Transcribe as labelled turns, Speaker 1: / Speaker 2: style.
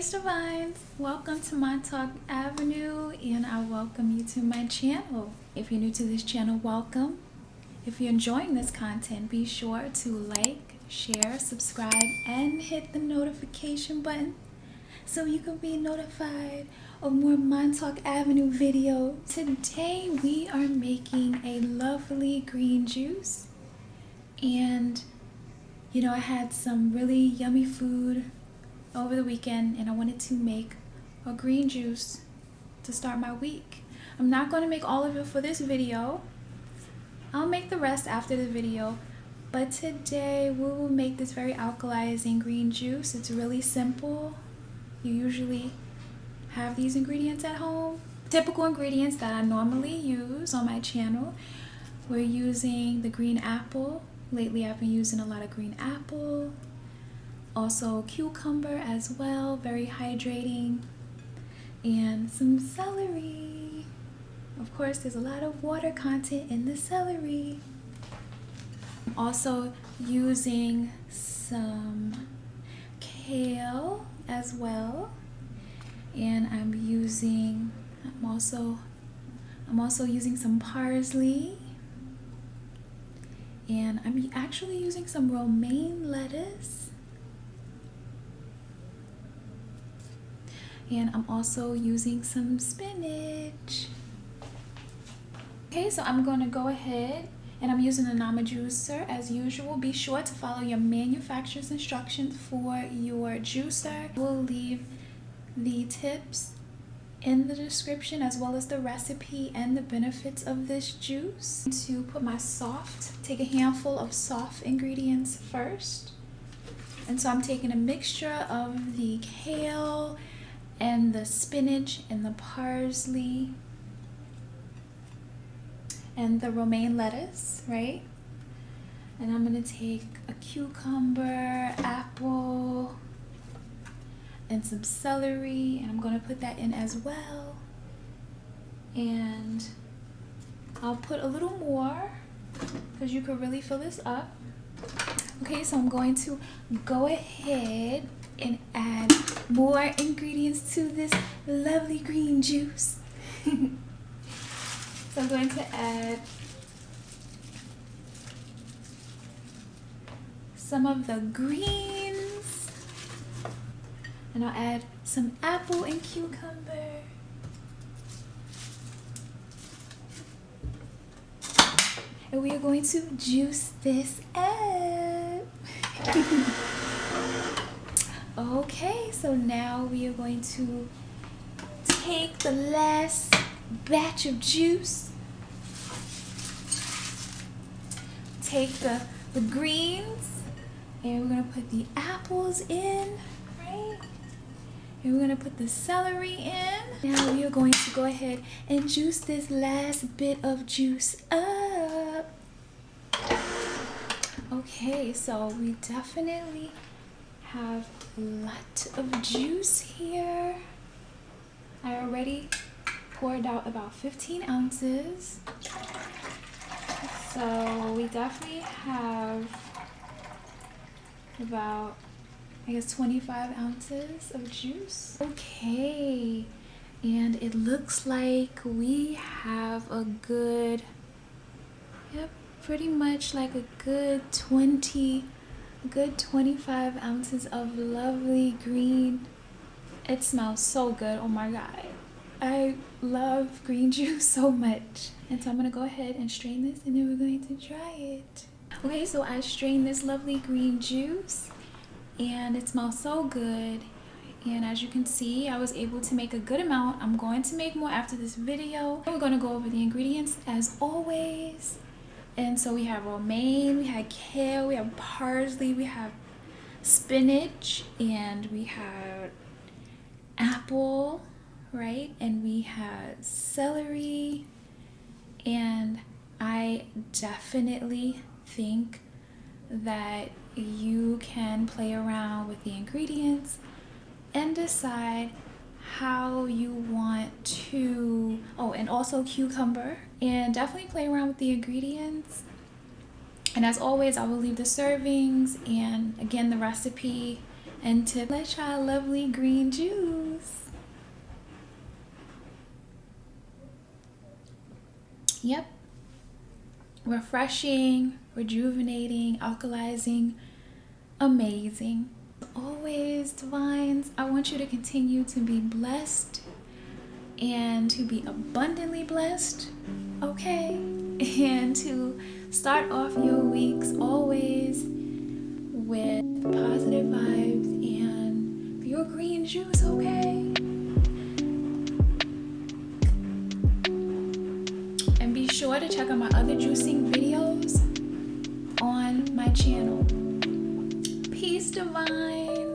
Speaker 1: Divines, welcome to my Talk Avenue, and I welcome you to my channel. If you're new to this channel, welcome. If you're enjoying this content, be sure to like, share, subscribe, and hit the notification button so you can be notified of more My Talk Avenue video. Today we are making a lovely green juice, and I had some really yummy food over the weekend and I wanted to make a green juice to start my week. I'm not going to make all of it for this video. I'll make the rest after the video, but today we will make this very alkalizing green juice. It's really simple. You usually have these ingredients at home. Typical ingredients that I normally use on my channel. We're using the green apple. Lately I've been using a lot of green apple. Also cucumber as well, very hydrating, and some celery. Of course, there's a lot of water content in the celery. I'm also using some kale as well, and I'm also using some parsley, and I'm actually using some romaine lettuce. And I'm also using some spinach. Okay, so I'm gonna go ahead and I'm using a Nama juicer as usual. Be sure to follow your manufacturer's instructions for your juicer. We'll leave the tips in the description as well as the recipe and the benefits of this juice. To put my take a handful of soft ingredients first. And so I'm taking a mixture of the kale and the spinach and the parsley and the romaine lettuce, right? And I'm gonna take a cucumber, apple, and some celery, and I'm gonna put that in as well. And I'll put a little more because you could really fill this up. Okay, so I'm going to go ahead and add more ingredients to this lovely green juice. So I'm going to add some of the greens, and I'll add some apple and cucumber. And we are going to juice this up. Okay, so now we are going to take the last batch of juice, take the greens, and we're going to put the apples in, right? And we're going to put the celery in. Now we are going to go ahead and juice this last bit of juice up. Okay, so we definitely have a lot of juice here. I already poured out about 15 ounces. So we definitely have about, I guess, 25 ounces of juice. Okay, and it looks like we have a good, pretty much like a good 25 ounces of lovely green. It smells so good. Oh my god, I love green juice so much. And so I'm gonna go ahead and strain this, and then we're going to dry it. Okay, so I strained this lovely green juice and it smells so good. And as you can see, I was able to make a good amount. I'm going to make more after this video. We're going to go over the ingredients as always. And so we have romaine, we have kale, we have parsley, we have spinach, and we have apple, right? And we have celery. And I definitely think that you can play around with the ingredients and decide how you want to, and also cucumber, and definitely play around with the ingredients. And as always, I will leave the servings and again the recipe and tip. Let's try a lovely green juice. Yep. Refreshing, rejuvenating, alkalizing, amazing. Always, Divines, I want you to continue to be blessed and to be abundantly blessed, okay? And to start off your weeks always with positive vibes and your green juice, okay? And be sure to check out my other juicing videos on my channel. Peace, Divine.